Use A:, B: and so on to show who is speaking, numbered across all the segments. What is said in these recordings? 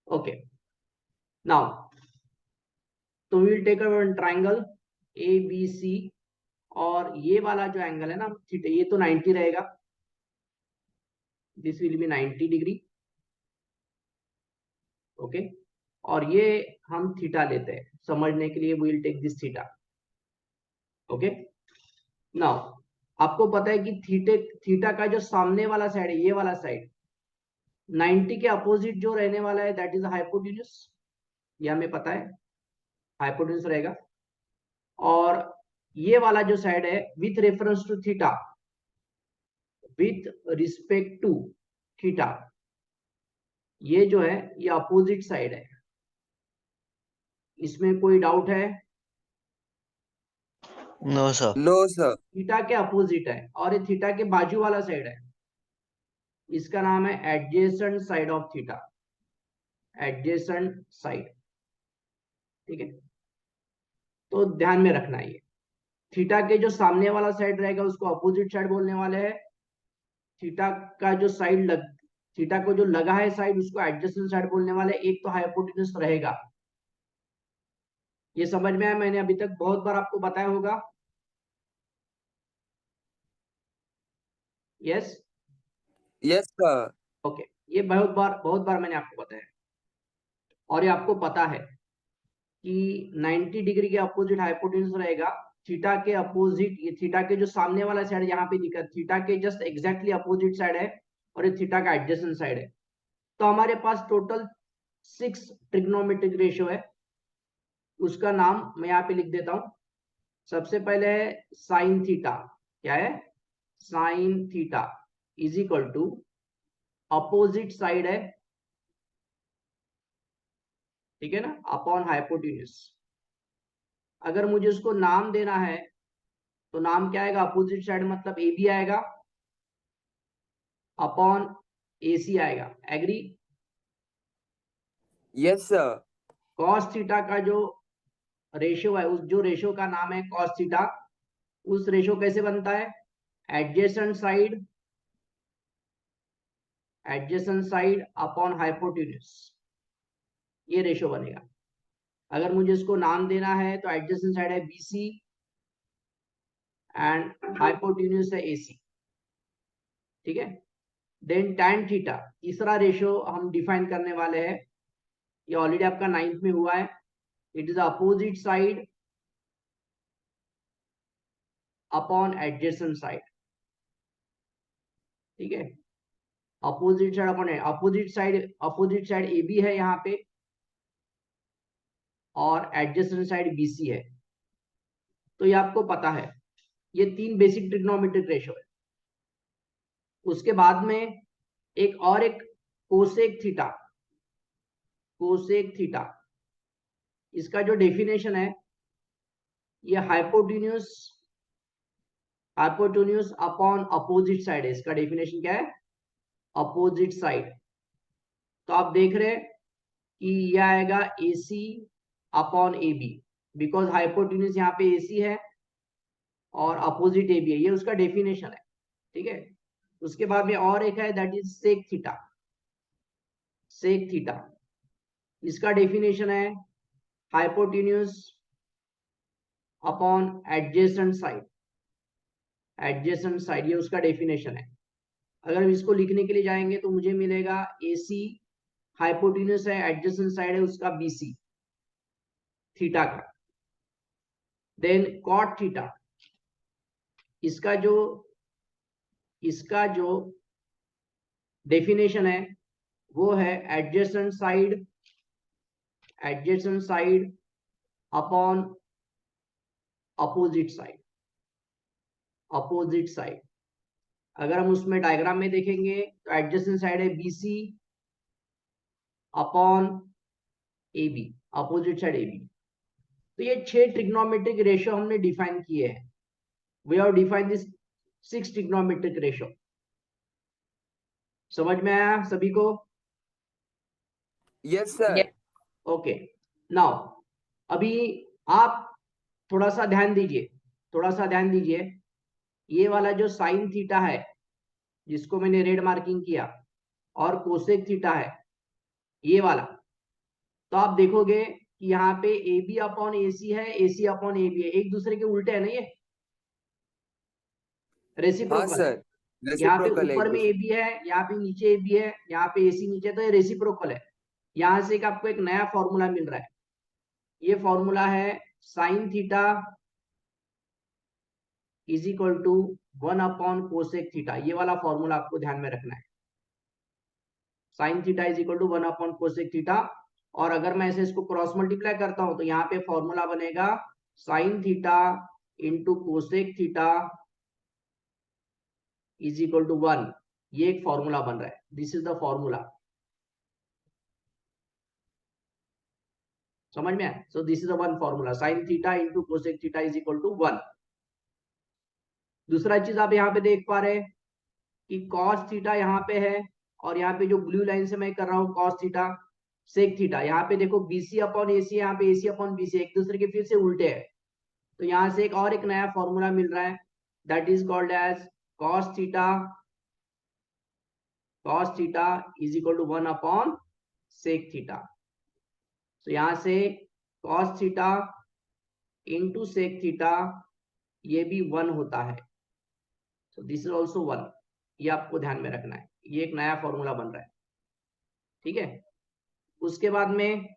A: Okay, now तो we will take a triangle A B C, और ये वाला जो एंगल है ना थीटा, ये तो 90 रहेगा, this will be 90 degree. Okay, और ये हम थीटा लेते हैं समझने के लिए, we will take this theta. Okay, now आपको पता है कि थीटा का जो सामने वाला साइड है, ये वाला साइड 90 के अपोजिट जो रहने वाला है दैट इज हाइपोटेन्यूज, ये हमें पता है हाइपोटेन्यूज रहेगा। और ये वाला जो साइड है with reference to theta, with respect to theta, ये जो है ये अपोजिट साइड है। इसमें कोई डाउट है?
B: No sir.
C: No sir.
A: Theta के अपोजिट है, और ये थीटा के बाजू वाला साइड है, इसका नाम है adjacent side of theta, adjacent side. ठीक है, तो ध्यान में रखना है ये थीटा के जो सामने वाला साइड रहेगा उसको अपोजिट साइड बोलने वाले हैं। थीटा का जो साइड थीटा को जो लगा है साइड, उसको एडजेसेंट साइड बोलने वाले। एक तो हाइपोटेन्यूज रहेगा, ये समझ में आया? मैंने अभी तक बहुत बार आपको बताया होगा। Yes,
C: yes sir.
A: ओके, ये बहुत बार मैंने आपको बताया, और ये आपको पता है कि 90 डिग्री के अपोजिट हाइपोटेन्यूज रहेगा। थीटा के अपोजिट, ये थीटा के जो सामने वाला साइड यहाँ पे दिखा, थीटा के जस्ट एग्जैक्टली अपोजिट साइड है, और ये थीटा का एडजेसेंट साइड है। तो हमारे पास टोटल 6 ट्रिग्नोमेट्रिक रेशियो है, उसका नाम मैं यहाँ पे लिख देता हूं। सबसे पहले है साइन थीटा, क्या है? Sine theta is equal to opposite side है, ठीक है ना, अपॉन हाइपोटेन्यूज। अगर मुझे उसको नाम देना है तो नाम क्या आएगा? अपोजिट साइड मतलब ए बी आएगा, अपॉन ए सी आएगा। Agree?
C: Yes sir.
A: Cos theta का जो रेशियो है, उस जो रेशियो का नाम है कॉस थीटा, उस रेशियो कैसे बनता है? Adjacent side, adjacent side upon hypotenuse, ये रेशियो बनेगा। अगर मुझे इसको नाम देना है तो एडजेसेंट साइड है BC एंड हाइपोटेन्यूज है AC। ठीक है, देन tan थीटा, तीसरा रेशियो हम डिफाइन करने वाले हैं, ये ऑलरेडी आपका 9th में हुआ है। It is opposite side upon adjacent side. ठीक है, opposite side upon opposite side AB है यहाँ पे, और एडजेसेंट साइड BC है। तो ये आपको पता है, ये 3 बेसिक ट्रिग्नोमेट्रिक रेशियो है। उसके बाद में एक कोसेक थीटा, कोसेक थीटा, इसका जो डेफिनेशन है, ये हाइपोटेन्यूज अपॉन अपोजिट साइड है। इसका डेफिनेशन क्या है? Opposite side. तो आप देख रहे हैं कि यह आएगा AC upon AB, because hypotenuse यहाँ पे AC है और अपोजिट AB है, ये उसका डेफिनेशन है। ठीक है, उसके बाद में और एक है that is sec theta, sec theta, इसका डेफिनेशन है hypotenuse upon adjacent side, adjacent side, ये उसका डेफिनेशन है। अगर हम इसको लिखने के लिए जाएंगे तो मुझे मिलेगा AC, हाइपोटेन्यूज है, एडजेसेंट साइड है उसका BC थीटा का। देन कॉट थीटा, इसका जो डेफिनेशन है वो है adjacent side upon opposite side, opposite side. अगर हम उसमें डायग्राम में देखेंगे तो एडजेसेंट साइड है BC upon AB, opposite side AB। तो ये 6 ट्रिग्नोमेट्रिक रेशियो हमने डिफाइन किए हैं। We have define this 6 trigonometric ratio. समझ में आया सभी को?
C: Yes sir.
A: ओके, नाउ अभी आप थोड़ा सा ध्यान दीजिए, थोड़ा सा ध्यान दीजिए। ये वाला जो साइन थीटा है, जिसको मैंने रेड मार्किंग किया, और कोसेक थीटा है ये वाला, तो आप देखोगे कि यहाँ पे ए बी अपॉन ए सी है, ए सी अपॉन ए बी है, एक दूसरे के उल्टे है ना, ये
C: हाँ
A: रेसिप्रोकल है।
C: सर,
A: यहाँ पे
C: रेसिप्रोकल है
A: ऊपर
C: एक
A: में ए
C: दूसरे।
A: बी है, यहाँ पे नीचे ए बी है, यहाँ पे ए सी नीचे है, तो ये रेसिप्रोकल है। यहाँ से एक आपको एक नया फॉर्मूला मिल रहा है, ये फॉर्मूला है sine theta is equal to 1 upon cosec theta. ये वाला फॉर्मूला आपको ध्यान में रखना है, sine theta is equal to 1 upon cosec theta. और अगर मैं ऐसे इसको क्रॉस मल्टीप्लाई करता हूं तो यहाँ पे फॉर्मूला बनेगा sine theta into cosec theta is equal to 1। ये एक फॉर्मूला बन रहा है, दिस इज द फॉर्मूला, समझ में आया? So this is the one formula, sine theta into cosec theta is equal to 1। दूसरा चीज आप यहाँ पे देख पा रहे हैं कि कॉस थीटा यहाँ पे है, और यहाँ पे जो ब्लू लाइन से मैं कर रहा हूँ कॉस थीटा सेक थीटा, यहाँ पे देखो बीसी अपॉन एसी, यहाँ पे एसी अपॉन बीसी, एक दूसरे के फिर से उल्टे है। तो यहाँ से एक और एक नया फॉर्मूला मिल रहा है, that is called as cos theta is equal to 1 upon sec theta. तो यहाँ से cos theta into sec theta, ये भी 1 होता है, so दिस इज ऑल्सो 1। ये आपको ध्यान में रखना है, ये एक नया फॉर्मूला बन रहा है, ठीक है। उसके बाद में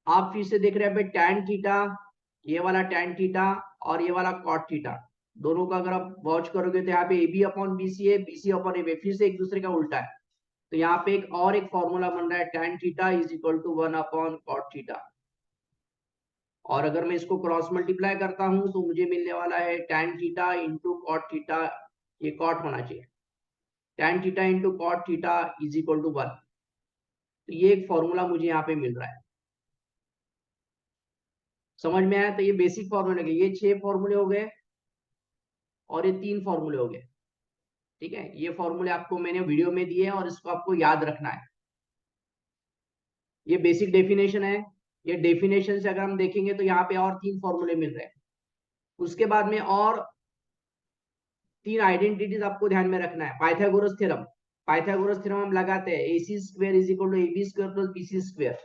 A: आप फिर से देख रहे हैं टैन थीटा, ये वाला टैन थीटा और ये वाला कॉट थीटा, दोनों का अगर आप वॉच करोगे तो यहाँ पे A B upon B C है, B C upon A B, फिर से एक दूसरे का उल्टा है। तो यहाँ पे एक और एक फॉर्मूला बन रहा है tan theta is equal to 1 upon cot theta. और अगर मैं इसको क्रॉस मल्टीप्लाई करता हूं तो मुझे मिलने वाला है tan theta into cot theta, ये कॉट होना चाहिए, tan theta into cot theta is equal to 1। तो ये एक फॉर्मूला मुझे यहाँ पे मिल रहा है, समझ में आया? तो ये बेसिक फॉर्मूले के, ये 6 फॉर्मूले हो गए और ये 3 फॉर्मूले हो गए, ठीक है। ये फॉर्मूले आपको मैंने वीडियो में दिए और इसको आपको याद रखना है। ये बेसिक डेफिनेशन है, ये डेफिनेशन से अगर हम देखेंगे तो यहाँ पे और 3 फॉर्मूले मिल रहे हैं। उसके बाद में और 3 आइडेंटिटीज आपको ध्यान में रखना है। पाइथागोरस थ्योरम, पाइथागोरस थ्योरम हम लगाते हैं AC square is equal to AB square plus BC square.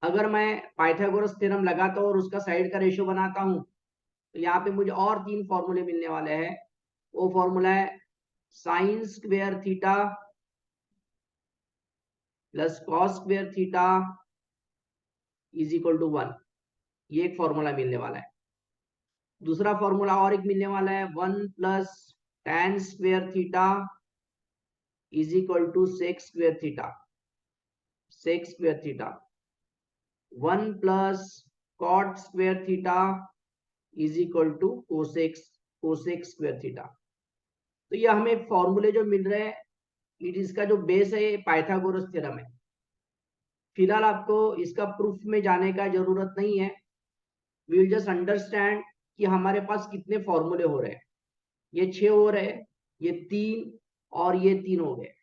A: अगर मैं पाइथागोरस थ्योरम लगाता हूँ और उसका साइड का रेशियो बनाता हूँ तो यहाँ पे मुझे और 3 फॉर्मूले मिलने वाले हैं। वो फॉर्मूला है sine square theta plus cos square theta is equal to 1। ये एक फॉर्मूला मिलने वाला है। दूसरा फॉर्मूला और एक मिलने वाला है 1 plus tan square theta is equal to sec square theta, sec square theta. 1 plus cot square theta is equal to cosec square theta. तो ये हमें फॉर्मूले जो मिल रहे हैं, इट इसका जो बेस है ये पाइथागोरस थ्योरम है। फिलहाल आपको इसका प्रूफ में जाने का जरूरत नहीं है, वी विल जस्ट अंडरस्टैंड कि हमारे पास कितने फॉर्मूले हो रहे हैं। ये 6 हो रहे हैं, ये 3 और ये 3 हो गए,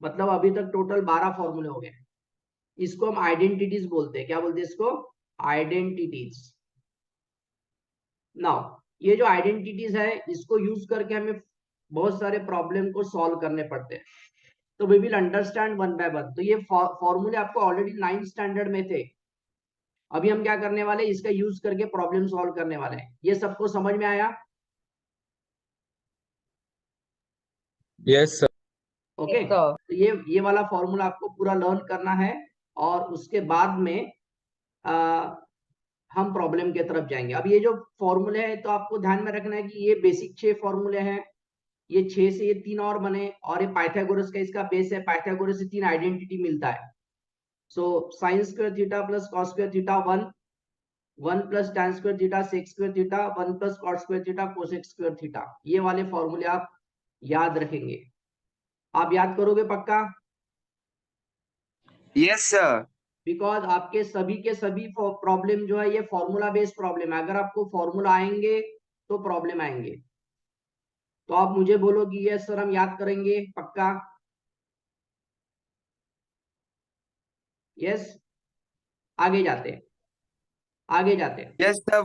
A: मतलब अभी तक टोटल 12 फॉर्मूले हो गए। इसको हम आइडेंटिटीज बोलते हैं, क्या बोलते हैं इसको? आइडेंटिटीज। नाउ ये जो आइडेंटिटीज है इसको यूज करके हमें बहुत सारे प्रॉब्लम को सॉल्व करने पड़ते हैं, तो we will understand one by one. तो ये फॉर्मूले आपको ऑलरेडी 9th स्टैंडर्ड में थे, अभी हम क्या करने वाले, इसका यूज करके प्रॉब्लम सॉल्व करने वाले हैं। ये सबको समझ में आया?
C: Yes sir.
A: ओके, तो ये वाला फॉर्मूला आपको पूरा लर्न करना है और उसके बाद में हम प्रॉब्लम के तरफ जाएंगे। अब ये जो फॉर्मूले है तो आपको ध्यान में रखना है कि ये बेसिक 6 फॉर्मूले हैं, ये 6 से ये 3 और बने, और ये पाइथागोरस का इसका बेस है, पाइथागोरस से 3 आइडेंटिटी मिलता है। So sine square theta plus cos square theta 1, 1 plus tan square theta sec square theta, 1 plus cot square theta cosec square theta. ये वाले फॉर्मूले आप याद रखेंगे, आप याद करोगे पक्का?
C: Yes sir.
A: बिकॉज आपके सभी के सभी प्रॉब्लम जो है ये फॉर्मूला बेस्ड प्रॉब्लम है। अगर आपको फॉर्मूला आएंगे तो प्रॉब्लम आएंगे। तो आप मुझे बोलो कि यस सर हम याद करेंगे पक्का? यस, आगे जाते हैं, आगे जाते हैं।
C: Yes sir.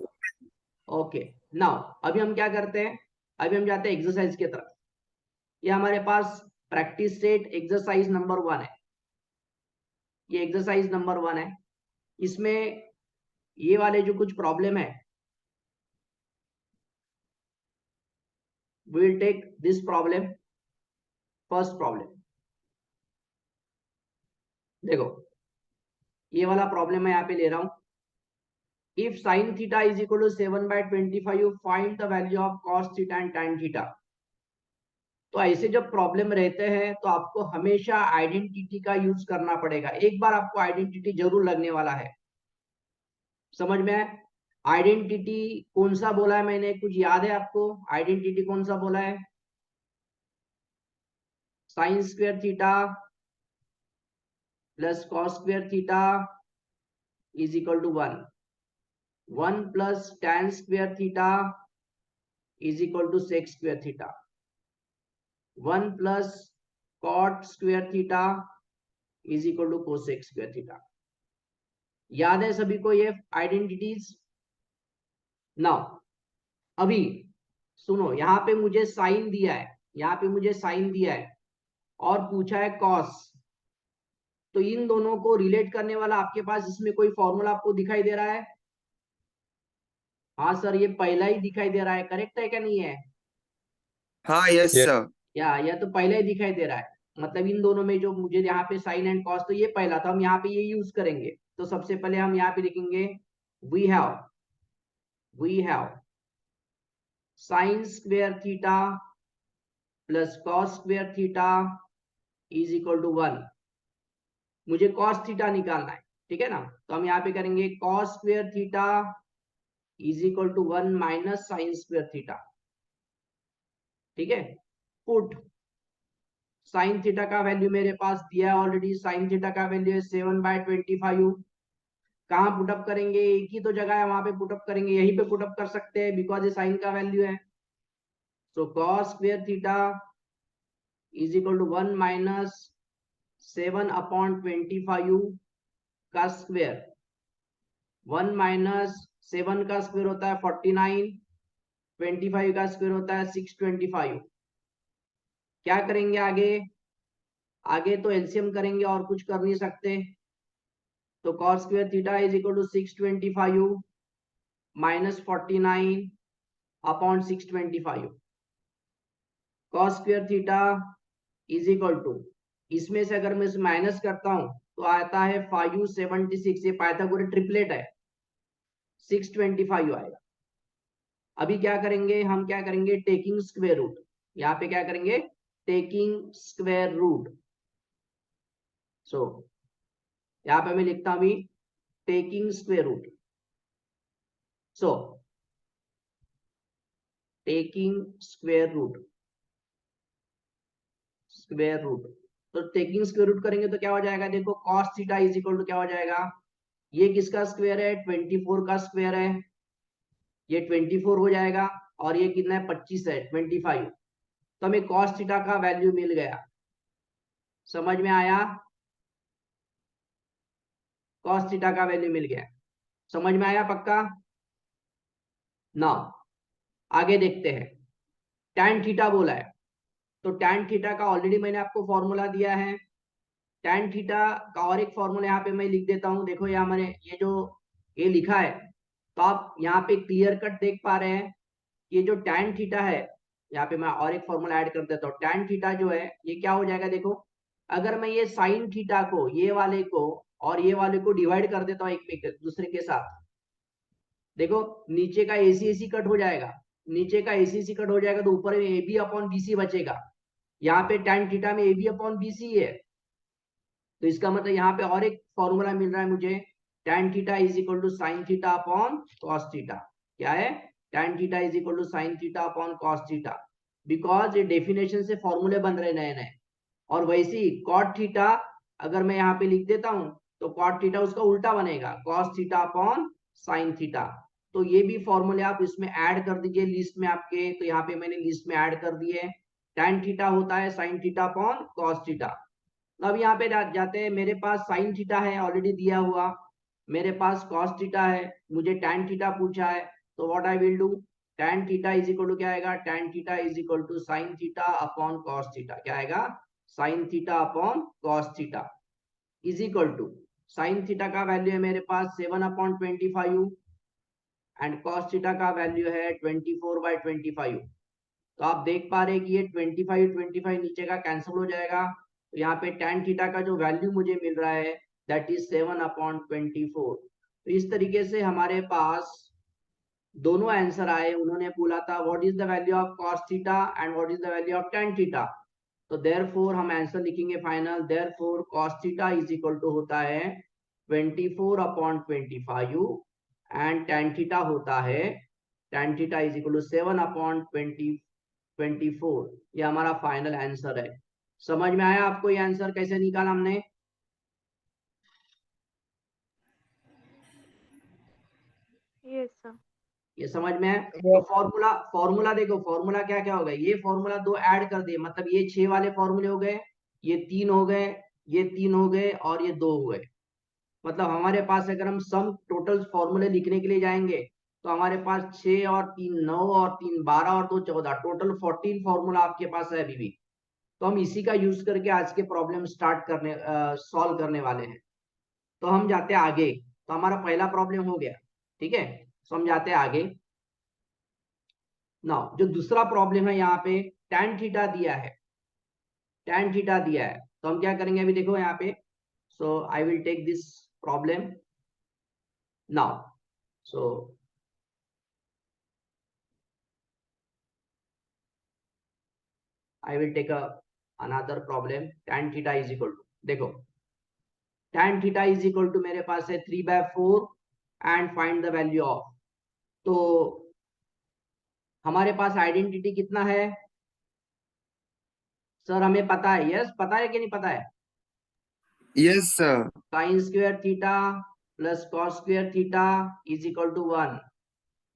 A: ओके, नाउ अभी हम क्या करते हैं, अभी हम जाते हैं एक्सरसाइज की तरफ। ये हमारे पास प्रैक्टिस सेट एक्सरसाइज नंबर 1 है। ये एक्सरसाइज नंबर 1 है। इसमें ये वाले जो कुछ प्रॉब्लम है, we'll take this problem, first problem। देखो ये वाला प्रॉब्लम मैं यहाँ पे ले रहा हूं। If sine theta is equal to 7/25 find the value of cos theta and tan theta. तो ऐसे जब प्रॉब्लम रहते हैं तो आपको हमेशा आइडेंटिटी का यूज करना पड़ेगा। एक बार आपको आइडेंटिटी जरूर लगने वाला है, समझ में आए? आइडेंटिटी कौन सा बोला है मैंने, कुछ याद है आपको? आइडेंटिटी कौन सा बोला है? Sine square theta plus cos square theta is equal to 1 plus tan square theta is equal to sec square theta, 1 plus cot square theta is equal to cosec square theta. याद है सभी को ये identities? Now अभी सुनो, यहाँ पे मुझे साइन दिया है, यहाँ पे मुझे साइन दिया है और पूछा है कॉस। तो इन दोनों को रिलेट करने वाला आपके पास इसमें कोई फॉर्मूला आपको दिखाई दे रहा है? हाँ सर, ये पहला ही दिखाई दे रहा है, करेक्ट है क्या नहीं है?
C: हाँ यस
B: Yes.
C: सर।
A: या तो पहला ही दिखाई दे रहा है, मतलब इन दोनों में जो मुझे यहाँ पे साइन एंड कॉस, तो ये पहला, तो हम यहाँ पे ये यूज करेंगे। तो सबसे पहले हम यहाँ पे लिखेंगे we have sine square theta plus cos square theta is equal to 1। मुझे कॉस थीटा निकालना है, ठीक है ना? तो हम यहाँ पे करेंगे cos square theta is equal to 1 minus sine square theta, ठीक है। पुट साइन थीटा का वैल्यू मेरे पास दिया है ऑलरेडी, साइन थीटा का वैल्यू है 7/25। कहाँ पुटअप करेंगे? एक ही तो जगह है, वहां पे पुटअप करेंगे, यहीं पे पुटअप कर सकते हैं बिकॉज ये साइन का वैल्यू है। So cos square theta is equal to 1 minus 7/25 का स्क्वायर। 1 माइनस 7 का स्क्वायर होता है 49, 25 का स्क्वायर होता है 625। क्या करेंगे आगे? आगे तो एलसीएम करेंगे और कुछ कर नहीं सकते। तो cos square theta is equal to 625 minus 49 upon 625। Cos square theta is equal to, इसमें से अगर मैं इसे माइनस करता हूं तो आता है 576। ये पाइथागोरस ट्रिपलेट है, 625 आएगा। अभी क्या करेंगे? हम क्या करेंगे? Taking square root. यहाँ पे क्या करेंगे? Taking square root. सो यहाँ पे मैं लिखता हूं अभी taking square root. So taking square root, तो टेकिंग स्क्वायर रूट करेंगे तो क्या हो जाएगा? देखो cos theta is equal to क्या हो जाएगा? ये किसका स्क्वायर है? 24 का स्क्वायर है, ये 24 हो जाएगा, और ये कितना है? 25 है, 25। तो हमें कॉस थीटा का वैल्यू मिल गया। समझ में आया? कॉस थीटा का वैल्यू मिल गया, समझ में आया पक्का? ना आगे देखते हैं। tan थीटा बोला है, तो tan थीटा का ऑलरेडी मैंने आपको फॉर्मूला दिया है। tan थीटा का और एक फॉर्मूला यहाँ पे मैं लिख देता हूँ। देखो यहाँ मैंने ये जो ये लिखा है, तो आप यहाँ पे क्लियर कट देख पा रहे हैं। ये जो tan थीटा है, यहाँ पे मैं और एक फॉर्मूला ऐड कर देता हूँ। tan थीटा जो है ये क्या हो जाएगा? देखो अगर मैं ये साइन थीटा को, ये वाले को और ये वाले को डिवाइड कर देता हूँ एक दूसरे के साथ, देखो नीचे का एसी कट हो जाएगा, नीचे का एसी कट हो जाएगा, तो ऊपर में AB अपॉन BC बचेगा। यहाँ पे tan थीटा में AB अपॉन BC है, तो इसका मतलब यहाँ पे और एक फॉर्मूला मिल रहा है मुझे, tan theta is equal to sine theta upon cos theta. क्या है? tan theta is equal to sine theta upon cos theta, because ये डेफिनेशन से फॉर्मूले बन रहे नए नए। और वैसे ही कॉट थीटा अगर मैं यहाँ पे लिख देता हूं तो कॉट थीटा उसका उल्टा बनेगा, cos theta upon sine theta. तो ये भी फॉर्मूले आप इसमें ऐड कर दीजिए लिस्ट में आपके। तो यहाँ पे मैंने लिस्ट में ऐड कर दिए। tan थीटा होता है sine theta upon cos theta. अब यहाँ पे जाते हैं, मेरे पास साइन थीटा है ऑलरेडी दिया हुआ, मेरे पास कॉस थीटा है, मुझे tan थीटा पूछा है। तो what I will do, tan theta is equal to क्या आएगा? tan theta is equal to sine theta upon cos theta. क्या आएगा? Sine theta upon cos theta. Is equal to sine theta का value है मेरे पास 7/25 एंड कॉस थीटा का value है 24/25। तो आप देख पा रहे हैं कि ये 25 नीचे का कैंसिल हो जाएगा, तो यहाँ पे tan थीटा का जो वैल्यू मुझे मिल रहा है दैट इज 7/24। तो इस तरीके से हमारे पास दोनों आंसर आए। उन्होंने बोला था what is the value of cos theta and what is the value of tan theta. तो देयरफॉर हम आंसर लिखेंगे final, therefore cos theta is equal to होता है 24/25 एंड tan थीटा होता है tan theta is equal to 7/24। ये हमारा final answer है। समझ में आया आपको ये आंसर कैसे निकाला हमने?
B: Yes sir.
A: ये समझ में है? तो फॉर्मूला फॉर्मूला देखो, फॉर्मूला क्या क्या होगा, ये फॉर्मूला दो ऐड कर दिए, मतलब ये 6 वाले फॉर्मूले हो गए, ये 3 हो गए, ये 3 हो गए और ये 2 हो गए। मतलब हमारे पास अगर हम सम टोटल फॉर्मूले लिखने के लिए जाएंगे तो हमारे पास 6 और 3 9 और 3 12 और 2 14, टोटल 14 फॉर्मूला आपके पास है अभी भी। तो हम इसी का यूज करके आज के प्रॉब्लम स्टार्ट करने सॉल्व करने वाले हैं। तो हम जाते हैं आगे। तो हमारा पहला प्रॉब्लम हो गया, ठीक है। तो हम जाते हैं आगे। नाउ जो दूसरा प्रॉब्लम है यहाँ पे tan थीटा दिया है, tan थीटा दिया है। तो हम क्या करेंगे अभी देखो यहाँ पे, so I will take this problem now. So I will take another problem। tan theta is equal to, देखो tan theta is equal to मेरे पास है 3/4 and find the value of। तो हमारे पास आइडेंटिटी कितना है सर, हमें पता है? यस पता है कि नहीं पता है?
C: Yes, sir.
A: Sine square theta plus cos square theta is equal to 1।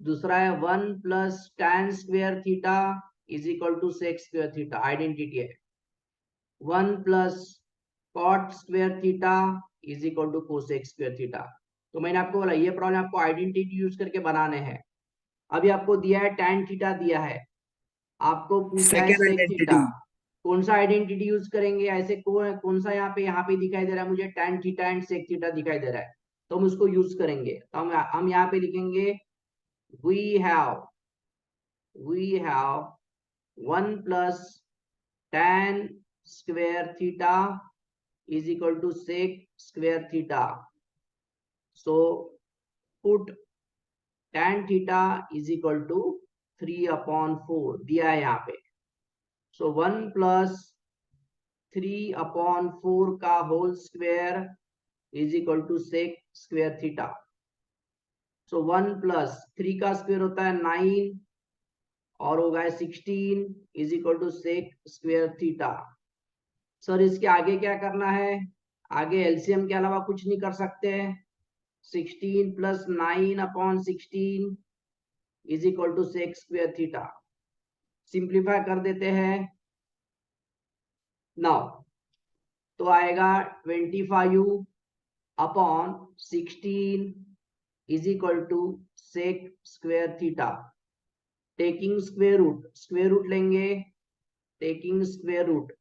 A: दूसरा है 1 plus tan square theta is equal to sec square theta, identity है। 1 plus cot square theta is equal to cosec square theta. तो मैंने आपको बोला ये problem आपको identity use करके बनाने हैं। अभी आपको दिया है tan थीटा दिया है, आपको पूछा है
C: Second
A: सेक थीटा।
C: identity.
A: कौन सा आइडेंटिटी यूज करेंगे? ऐसे कौन सा यहाँ पे दिखाई दे रहा है मुझे, tan theta and sec theta दिखाई दे रहा है, तो हम उसको यूज करेंगे। तो हम यहाँ पे लिखेंगे we have 1 plus tan square theta is equal to sec square theta। So put tan theta is equal to 3/4 दिया है यहाँ पे। So 1 plus 3/4 का whole square is equal to sec square theta। So 1 plus 3 का square होता है 9 और होगा 16 is equal to sec square theta। Sir इसके आगे क्या करना है? आगे एलसीएम के अलावा कुछ नहीं कर सकते। 16 plus 9/16 is equal to sec square theta. Simplify कर देते हैं नाउ, तो आएगा 25/16 is equal to sec square theta. Taking square root लेंगे, टेकिंग स्क्वायर रूट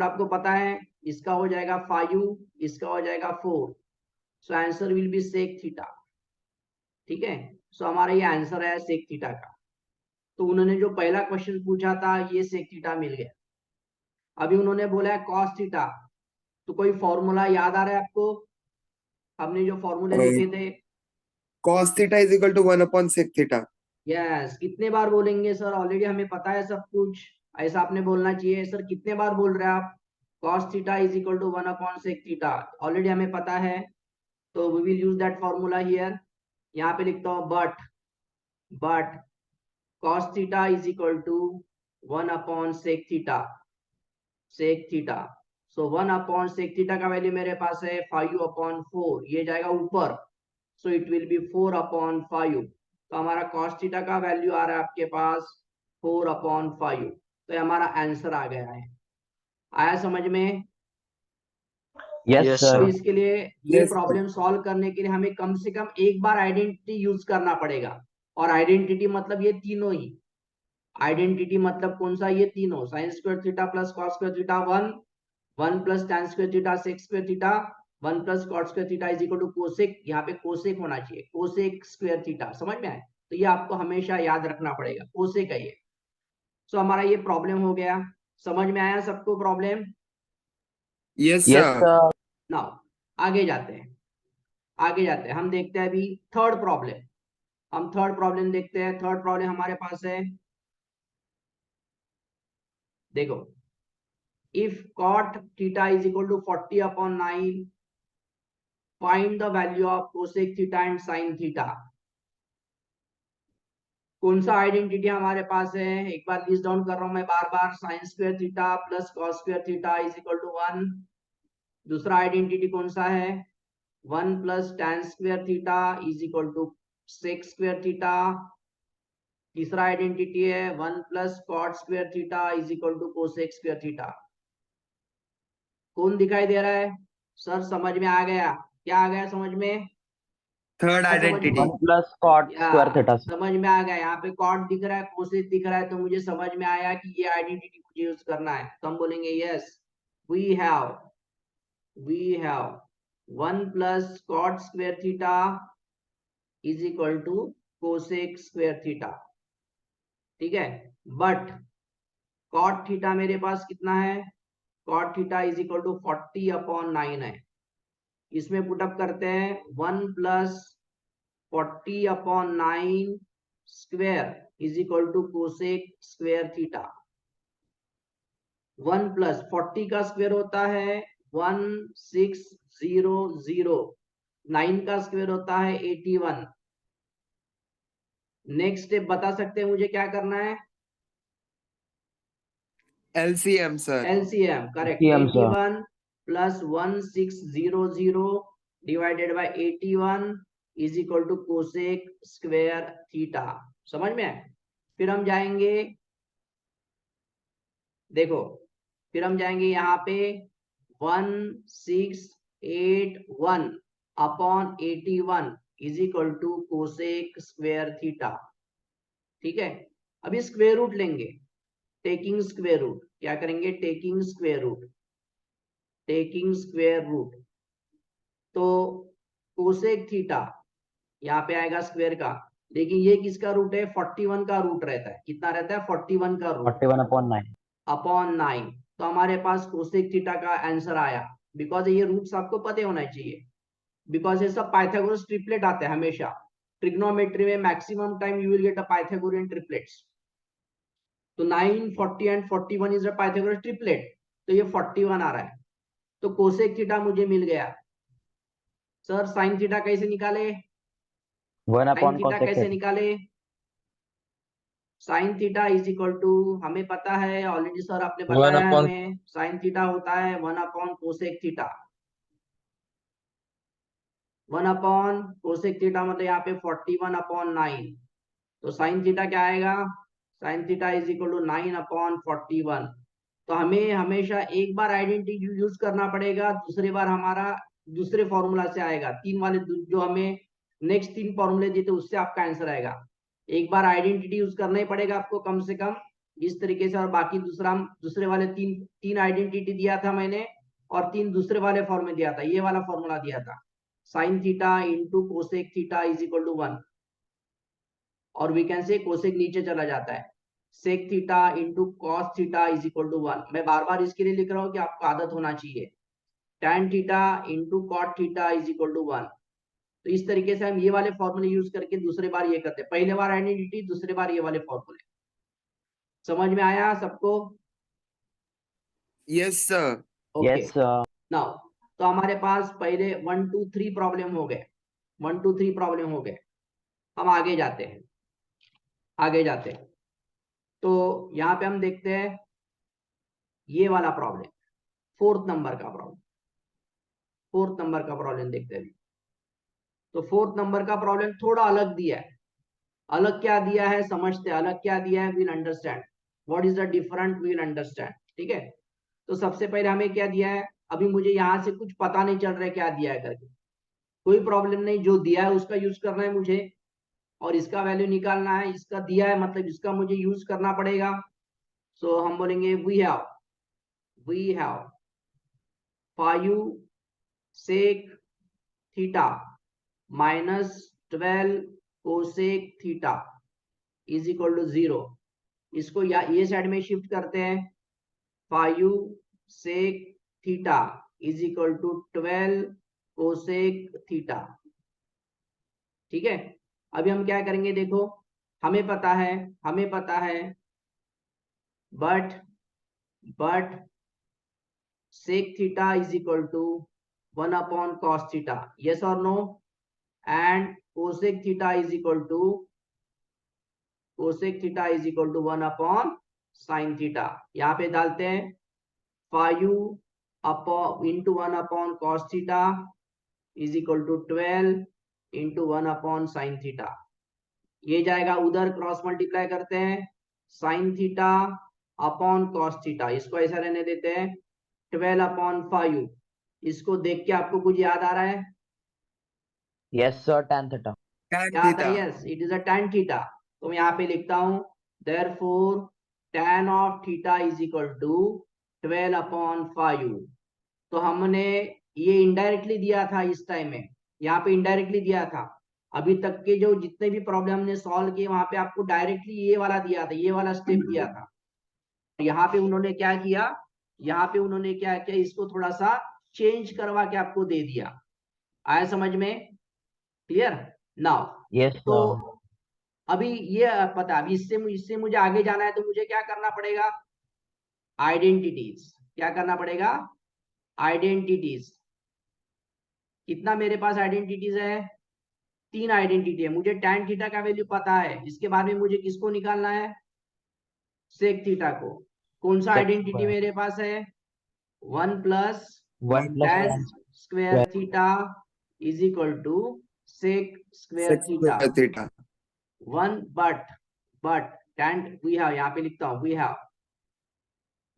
A: आपको पता है इसका हो जाएगा 5, इसका हो जाएगा 4। So answer will be sec theta, ठीक है। सो हमारा ये आंसर है सेक थीटा का। तो उन्होंने जो पहला क्वेश्चन पूछा था ये सेक थीटा मिल गया। अभी उन्होंने बोला है कॉस थीटा, तो कोई फॉर्मूला याद आ रहा है आपको? हमने जो फॉर्मूले लिखे थे।
C: Cos theta is equal to 1 upon sec theta.
A: Yes, कितने बार बोलेंगे सर? ऑलरेडी हमें पता है सब कुछ, ऐसा आपने बोलना चाहिए। सर कितने बार बोल रहे हैं आप? Cos theta is equal to 1/sec theta, already हमें पता है। तो we will use that formula here. यहाँ पे लिखता हूँ but cos theta is equal to 1/sec theta, sec theta। So 1/sec theta का वैल्यू मेरे पास है 5/4, ये जाएगा ऊपर, so it will be 4/5। तो हमारा cos theta का वैल्यू आ रहा है आपके पास 4/5। तो ये हमारा आंसर आ गया है। आया समझ में?
D: Yes
C: Yes,
D: sir.
A: तो
C: sir.
A: इसके लिए ये
C: Yes, sir.
A: प्रॉब्लम सॉल्व करने के लिए हमें कम से कम एक बार आइडेंटिटी यूज करना पड़ेगा। और आइडेंटिटी मतलब ये तीनों ही। आइडेंटिटी मतलब कौन सा? ये तीनों, sine square theta plus cos square theta 1, 1 plus tan square theta sec square theta 1 plus cot square theta is equal to cosec, यहाँ पे कोसेक होना चाहिए, कोसेक स्क्वायर थीटा, समझ में आए? तो ये आपको हमेशा याद रखना पड़ेगा, कोसेक है ये। सो हमारा ये प्रॉब्लम हो गया, समझ में आया सबको problem?
C: Yes,
D: Yes,
C: sir.
D: sir.
A: Now आगे जाते हैं, आगे जाते हैं, हम देखते हैं अभी थर्ड प्रॉब्लम। हम थर्ड प्रॉब्लम देखते हैं। थर्ड प्रॉब्लम हमारे पास है, देखो, if cot theta is equal to 40/9 find the value of cosec theta and sine theta. कौन सा आइडेंटिटी हमारे पास है, एक बार लिस्ट डाउन कर रहा हूं मैं बार बार, sine square theta plus cos square theta is equal to 1। दूसरा आइडेंटिटी कौन सा है, 1 plus tan square theta is equal to sec square theta. तीसरा आइडेंटिटी है 1 plus cot square theta is equal to cosec square theta. कौन दिखाई दे रहा है सर? समझ में आ गया? क्या आ गया समझ में?
C: Third
A: क्या समझ में?
C: identity.
D: 1 plus cot
A: या
D: square theta, sir.
A: समझ में आ गया, यहाँ पे कॉट दिख रहा है, कोसेक दिख रहा है, तो मुझे समझ में आया कि ये आइडेंटिटी मुझे यूज करना है। तो हम बोलेंगे yes we have 1 plus cot square theta is equal to cosec square theta, ठीक है। बट कॉट थीटा मेरे पास कितना है, cot theta is equal to 40/9 है। इसमें पुटअप करते हैं 1 plus 40/9 square is equal to cosec square theta. 1 plus 40 का स्क्वायर होता है 1600, 9 का स्क्वायर होता है 81। नेक्स्ट स्टेप बता सकते हैं मुझे क्या करना है?
C: LCM, sir.
A: LCM, correct.
D: LCM, sir.
A: 81 plus 1600 divided by 81 is equal to cosec square theta. समझ में आए? फिर हम जाएंगे, देखो, फिर हम जाएंगे यहाँ पे 1681/81 is equal to cosec square theta, ठीक है। अभी स्क्वायर रूट लेंगे, टेकिंग स्क्वायर रूट, क्या करेंगे, taking square root, taking square root. तो कोसेक थीटा यहाँ पे आएगा स्क्वायर का, लेकिन ये किसका रूट है, 41 का रूट रहता है। कितना रहता है, 41 का रूट
D: 41/9.
A: अपॉन 9। तो हमारे पास कोसेक थीटा का आंसर आया। बिकॉज ये रूट्स आपको पते होना चाहिए, बिकॉज ये सब पाइथागोरस ट्रिपलेट आते हैं हमेशा। ट्रिग्नोमेट्री में maximum time you will get a Pythagorean triplets. तो 9, 40 and 41 is a Pythagoras triplet, तो ये 41 आ रहा है। तो कोसेक थीटा मुझे मिल गया। सर साइन थीटा कैसे निकाले,
D: 1
A: साइन
D: upon
A: थीटा
D: cosec
A: कैसे
D: theta.
A: निकाले? Sine theta is equal to, हमें पता है ऑलरेडी, सर आपने बताया है हमें, साइन थीटा होता है 1 upon cosec theta. 1 upon cosec theta मतलब यहाँ पे 41/9। तो साइन थीटा क्या आएगा, sine theta is equal to 9/41। तो हमें हमेशा एक बार आइडेंटिटी यूज करना पड़ेगा, दूसरी बार हमारा दूसरे फॉर्मूला से आएगा। तीन वाले जो हमें नेक्स्ट 3 फॉर्मूले दिए थे उससे आपका आंसर आएगा। एक बार आइडेंटिटी यूज करना ही पड़ेगा आपको कम से कम इस तरीके से, और बाकी दूसरे वाले तीन आइडेंटिटी दिया था मैंने, और 3 दूसरे वाले फॉर्म में दिया था, ये वाला फॉर्मूला दिया था, sine theta into cosec theta is equal to 1। और वी कैन से कोसेक नीचे चला जाता है, sec theta into cos theta is equal to 1। मैं बार बार इसके लिए लिख रहा हूँ कि आपको आदत होना चाहिए। Tan theta into cot theta is equal to 1। तो इस तरीके से हम ये वाले फॉर्मूले यूज करके दूसरे बार ये करते हैं, पहले बार आइडेंटिटी, दूसरे बार ये वाले फॉर्मूले। समझ में आया सबको?
C: Yes, sir.
A: Okay
D: Yes, sir.
A: Now, तो हमारे पास पहले 1 2 3 प्रॉब्लम हो गए, 1 2 3 प्रॉब्लम हो गए। हम आगे जाते हैं, आगे जाते हैं। तो यहाँ पे हम देखते हैं ये वाला प्रॉब्लम, 4th नंबर का प्रॉब्लम, 4th नंबर का प्रॉब्लम देखते हैं। तो 4th नंबर का प्रॉब्लम थोड़ा अलग दिया है। अलग क्या दिया है समझते हैं, अलग क्या दिया है, will understand what is the different, will understand, ठीक है। तो सबसे पहले हमें क्या दिया है, अभी मुझे यहाँ से कुछ पता नहीं चल रहा है क्या दिया है करके, कोई प्रॉब्लम नहीं, जो दिया है उसका यूज करना है मुझे, और इसका वैल्यू निकालना है। इसका दिया है मतलब इसका मुझे यूज करना पड़ेगा। सो हम बोलेंगे we have 5 sec theta minus 12 cosec theta is equal to 0। इसको या ये साइड में शिफ्ट करते हैं, 5 sec theta is equal to 12 cosec theta. ठीक है, अभी हम क्या करेंगे देखो, हमें पता है but sec theta is equal to 1 upon cos theta, yes और no, and cosec theta is equal to 1 upon sin theta. यहाँ पे डालते हैं 5 upon into 1 upon cos theta is equal to 12 into 1 upon sin theta. ये जाएगा उधर, cross multiply करते हैं, sin theta upon cos theta, इसको ऐसा रहने देते हैं 12 अपॉन 5। इसको देख के आपको कुछ याद आ रहा है?
D: Yes, sir. Tan theta.
C: tan
A: क्या आता है?
C: theta,
A: yes, it is a tan theta. तो मैं यहाँ पे लिखता हूं therefore tan of theta is equal to 12 upon 5। तो हमने ये इनडायरेक्टली दिया था इस टाइम में, यहाँ पे इनडायरेक्टली दिया था। अभी तक के जो जितने भी प्रॉब्लम हमने सॉल्व किए वहां पे आपको डायरेक्टली ये वाला दिया था, ये वाला स्टेप दिया था। यहाँ पे उन्होंने क्या किया, इसको थोड़ा सा चेंज करवा के आपको दे दिया। आया समझ में? Clear now?
D: Yes,
A: तो
D: sir.
A: अभी ये पता, अभी इससे मुझे आगे जाना है, तो मुझे क्या करना पड़ेगा? आइडेंटिटीज। क्या करना पड़ेगा? आइडेंटिटीज। कितना मेरे पास आइडेंटिटीज है? 3 आइडेंटिटी है। मुझे tan थीटा का वैल्यू पता है, इसके बाद में मुझे किसको निकालना है? सेक थीटा को। कौन सा
D: Sec
A: आइडेंटिटी
D: square.
A: मेरे पास है? 1 plus
D: 1 plus
A: tan
D: tan
A: square
D: square.
A: Theta is equal to sec square
C: sec
A: theta.
C: square theta,
A: 1 but tan, we have, यहाँ पे लिखता हूँ we have,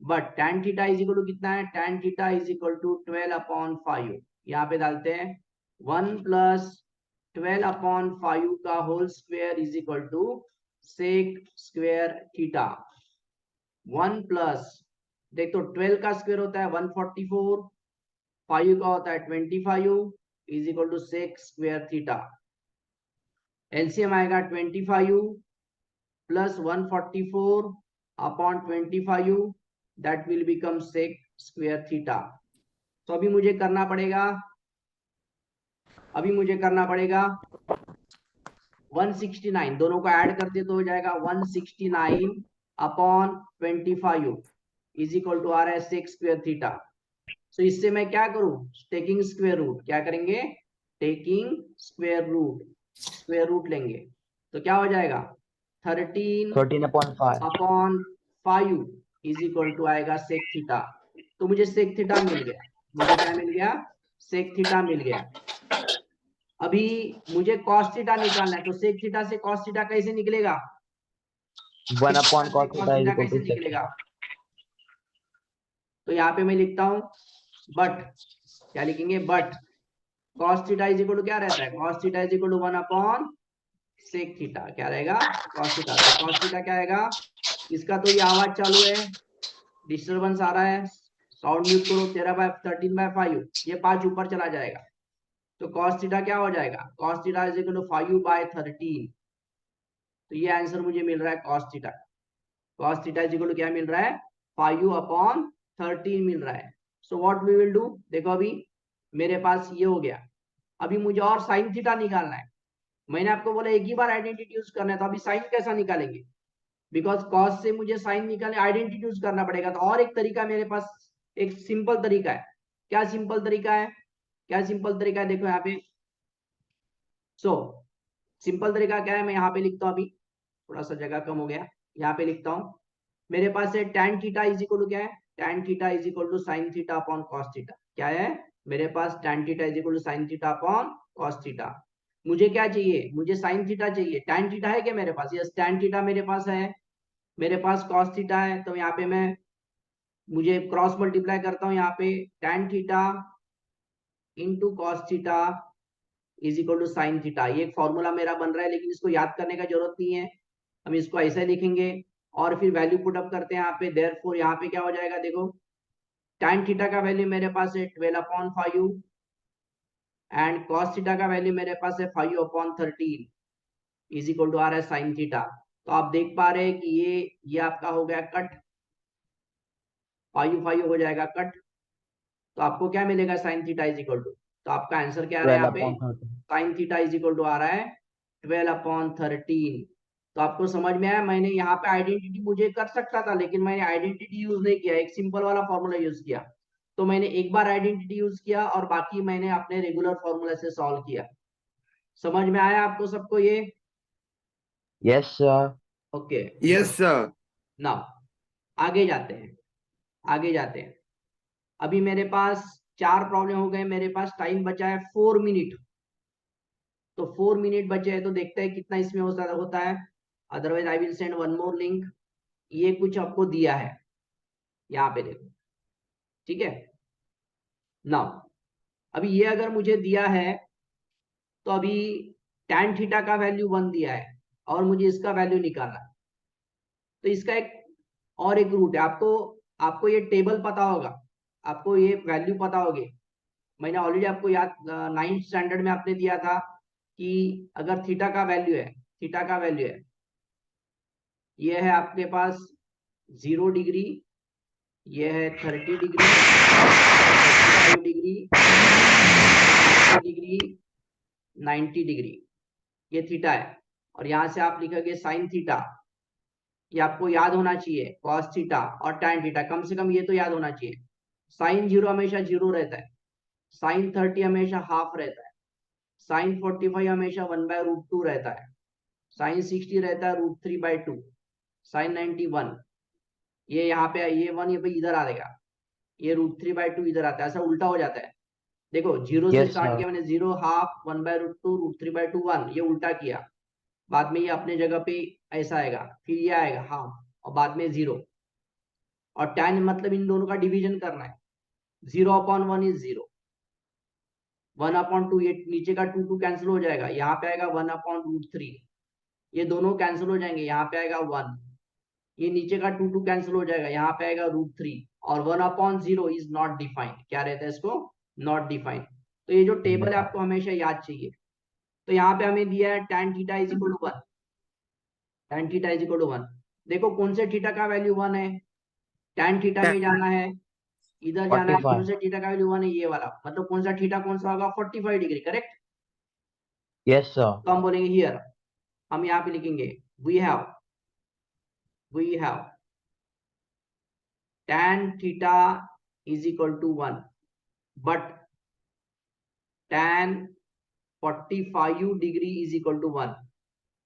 A: but tan theta is equal to कितना है? tan theta is equal to 12 upon 5। यहाँ पे डालते हैं 1 प्लस 12 अपॉन 5 का whole square is equal to sec square theta. 1 plus, देख तो 12 का स्क्वायर होता है 144, 5 का होता है 25 is equal to sec square theta. LCM आएगा 25 plus 144 upon 25, that will become sec square theta. तो अभी मुझे करना पड़ेगा 169, दोनों को ऐड करते तो हो जाएगा 169 अपॉन 25 इज इक्वल टू आ रहा है सेक स्क्वायर थीटा। तो इससे मैं क्या करूं? Taking square root. क्या करेंगे? टेकिंग स्क्वायर रूट लेंगे। तो क्या हो जाएगा? 13
D: 13 upon 5.
A: Upon 5 is equal to आएगा सेक थीटा। तो मुझे सेक थीटा मिल गया। मुझे क्या मिल गया? सेक थीटा मिल गया। अभी मुझे कॉस थीटा निकालना है, तो सेक थीटा से कॉस थीटा कैसे निकलेगा?
D: 1 upon cos
A: cos
D: theta is
A: theta
D: equal
A: कैसे
D: to sec
A: निकलेगा?
D: theta.
A: तो यहाँ पे मैं लिखता हूं बट, क्या लिखेंगे? But cos theta is equal to क्या रहता है? cos theta is equal to 1 upon sec theta. क्या रहेगा? cos theta. तो cos थीटा क्या आएगा? इसका तो ये आवाज चालू है, डिस्टरबेंस आ रहा है, साउंड म्यूट करो। 13/5, ये 5 ऊपर चला जाएगा। तो cos थीटा क्या हो जाएगा? cos theta is equal to 5/13। तो ये आंसर मुझे मिल रहा है cos theta. cos theta is equal to क्या मिल रहा है? 5/13 मिल रहा है। So what we will do, देखो अभी मेरे पास ये हो गया। अभी मुझे और sin थीटा निकालना है। मैंने आपको बोला एक ही बार आइडेंटिटी यूज करना है, तो अभी साइन कैसा निकालेंगे? बिकॉज कॉस से मुझे साइन निकालने, आइडेंटिटी यूज करना पड़ेगा। तो और एक तरीका मेरे पास, एक सिंपल तरीका है। क्या सिंपल तरीका है? देखो यहाँ पे। सिंपल तरीका क्या है? मैं यहाँ पे लिखता हूँ, अभी थोड़ा सा जगह कम हो गया, यहाँ पे लिखता हूँ। मेरे पास है tan theta is equal to क्या है? tan theta is equal to sine theta upon cos theta. क्या है मेरे पास? tan theta is equal to sine theta upon cos theta. मुझे क्या चाहिए? मुझे साइन थीटा चाहिए। tan थीटा है क्या मेरे पास? यस, tan थीटा मेरे पास है। मेरे पास cos थीटा है, तो यहाँ पे मुझे क्रॉस मल्टीप्लाई करता हूँ। यहाँ पे tan theta into cos theta is equal to sine theta. ये एक फॉर्मूला मेरा बन रहा है, लेकिन इसको याद करने का जरूरत नहीं है, हम इसको ऐसे लिखेंगे और फिर वैल्यू पुट अप करते हैं यहाँ पे। देयरफॉर यहाँ पे क्या हो जाएगा देखो, tan थीटा का वैल्यू मेरे पास है 12/5 एंड cos थीटा का वैल्यू मेरे पास है 5/13 इज इक्वल टू आ रहा है sin थीटा। तो आप देख पा रहे हैं कि ये आपका हो गया कट, 5 हो जाएगा कट, तो आपको क्या मिलेगा sin theta is equal to, तो आपका आंसर क्या आ रहा है
D: 12
A: यहाँ पे,
D: upon 13.
A: sin theta is equal to आ रहा है 12/13। तो आपको समझ में आया, मैंने यहाँ पे आइडेंटिटी मुझे कर सकता था लेकिन मैंने आइडेंटिटी यूज नहीं किया, एक सिंपल वाला फॉर्मूला यूज किया। तो मैंने एक बार आइडेंटिटी यूज किया और बाकी मैंने अपने रेगुलर फॉर्मूला से सॉल्व किया। समझ में आया आपको सबको ये?
D: Yes, sir.
A: Okay,
C: Yes, sir.
A: Now आगे जाते हैं, आगे जाते हैं। अभी मेरे पास 4 प्रॉब्लम हो गए, मेरे पास टाइम बचा है 4 मिनट। तो 4 मिनट बचे हैं, तो देखते हैं कितना इसमें होता है। Otherwise I will send one more link. ये कुछ आपको दिया है, यहाँ पे देखो, ठीक है। नाउ अभी ये अगर मुझे दिया है तो अभी tan थीटा का वैल्यू 1 दिया है और मुझे इसका वैल्यू निकालना है। तो इसका एक रूट है, आपको ये टेबल पता होगा, आपको ये वैल्यू पता होगी। मैंने ऑलरेडी आपको याद 9th स्टैंडर्ड में आपने दिया था कि अगर थीटा का वैल्यू है, थीटा का वैल्यू है, ये है आपके पास 0 डिग्री, ये है 30 डिग्री, 35 डिग्री, डिग्री, 90 डिग्री, ये थीटा है। और यहां से आप लिखोगे साइन थीटा, ये आपको याद होना चाहिए, कॉस थीटा और टैन थीटा, कम से कम ये तो याद होना चाहिए। साइन 0 हमेशा 0 रहता है, साइन 30 हमेशा हाफ रहता है, साइन 45 हमेशा 1/√2 रहता है, साइन 60 रहता है √3/2, साइन 91, ये यहाँ पे ये 1 ये भाई इधर आ जाएगा, ये √3/2 इधर आता है, ऐसा उल्टा हो जाता है। देखो 0 से
D: Yes,
A: स्टार्ट
D: sir.
A: किया मैंने, 0 हाफ 1/√2 √3/2 1, ये उल्टा किया, बाद में ये अपने जगह पे ऐसा आएगा, फिर ये आएगा हाफ और बाद में 0। और tan मतलब इन दोनों का डिवीजन करना है, 0/1 इज 0, 1/2 ये नीचे का 2 कैंसिल हो जाएगा, यहाँ पे आएगा 1/√3, ये दोनों कैंसिल हो जाएंगे, यहाँ पे आएगा 1, ये नीचे का 2 कैंसिल हो जाएगा, यहाँ पे आएगा √3, और 1/0 इज नॉट डिफाइंड, क्या रहता है इसको, नॉट डिफाइंड। तो ये जो टेबल है आपको हमेशा याद चाहिए। तो यहाँ पे हमें दिया है tan theta is equal to 1, tan theta is equal to 1। देखो कौन से थीटा का वैल्यू 1 है, tan थीटा में जाना है, इधर जाना है,
D: 45.
A: कौन से थीटा का वैल्यू 1 है, ये वाला, मतलब कौन सा थीटा कौन सा होगा, 45 डिग्री, करेक्ट।
D: Yes, sir.
A: तो हम बोलेंगे हियर, हम यहाँ पे लिखेंगे we have tan theta is equal to 1 but tan 45 degree is equal to 1,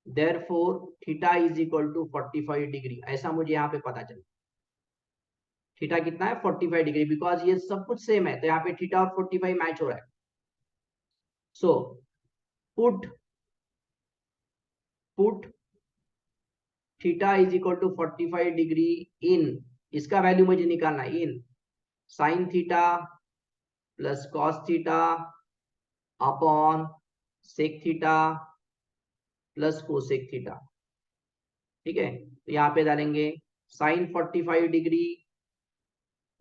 A: therefore theta is equal to 45 degree. ऐसा मुझे यहाँ पे पता चला, थीटा कितना है 45 डिग्री, बिकॉज ये सब कुछ सेम है, तो यहाँ पे थीटा और 45 मैच हो रहा है। So put theta is equal to 45 degree in, इसका वैल्यू मुझे निकालना है, in sine theta plus cos theta upon sec theta plus cosec theta, ठीक है। तो यहाँ पे डालेंगे sine 45 degree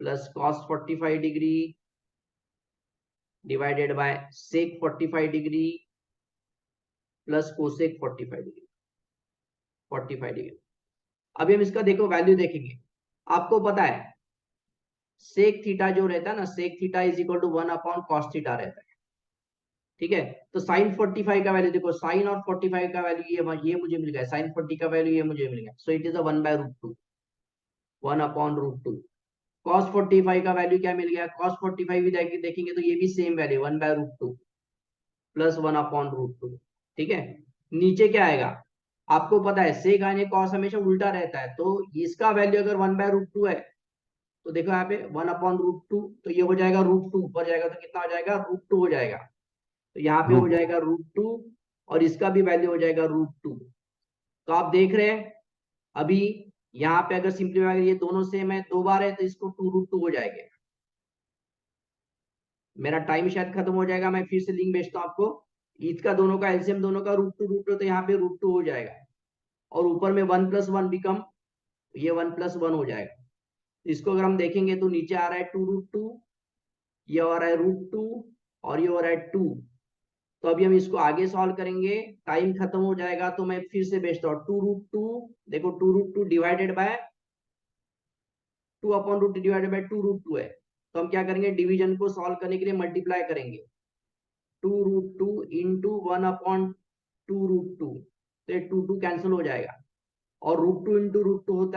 A: plus cos 45 degree divided by sec 45 degree plus cosec 45 degree, 45 degree. अभी हम इसका देखो वैल्यू देखेंगे, आपको पता है सेक थीटा जो रहता है ना, sec theta is equal to 1/cos theta रहता है, ठीक है। तो साइन 45 का वैल्यू देखो, साइन और 45 का वैल्यू ये मुझे मिल गया, साइन 40 का वैल्यू ये मुझे मिल गया, so it is a 1/√2, 1/√2। cos 45 का वैल्यू क्या मिल गया, cos 45 भी देखेंगे तो ये भी सेम वैल्यू 1/√2 प्लस 1/√2, ठीक है। नीचे क्या आएगा, आपको पता है सेक आने cos हमेशा उल्टा रहता है, तो इसका वैल्यू अगर 1/√2 है तो देखो यहाँ पे 1/√2, तो ये हो जाएगा √2 ऊपर जाएगा तो कितना हो जाएगा, √2 हो जाएगा, तो यहाँ पे हो जाएगा √2 और इसका भी वैल्यू हो जाएगा √2। तो आप देख रहे हैं अभी यहाँ पे अगर सिंपलीफाई ये दोनों सेम है, 2 बार है तो इसको 2√2 हो जाएगा। मेरा टाइम शायद खत्म हो जाएगा, मैं फिर से लिंक भेजता हूँ आपको, इसका दोनों का एलसीएम दोनों का √2 तो यहाँ पे √2 हो जाएगा, और ऊपर में 1 + 1 बिकम ये 1 + 1 हो जाएगा, इसको अगर हम देखेंगे तो नीचे आ रहा है 2√2, ये आ रहा है √2 और ये हो रहा है 2। तो अभी हम इसको आगे सॉल्व करेंगे, टाइम खत्म हो जाएगा तो मैं फिर से भेजता हूँ 2√2, देखो 2√2 डिवाइडेड बाय 2/√2 डिवाइडेड बाय 2√2 है। तो हम क्या करेंगे, डिवीजन को सॉल्व करने के लिए मल्टीप्लाई करेंगे 2√2 इंटू 1/2√2, तो ये 2 कैंसिल हो जाएगा और √2 इंटू √2 होता है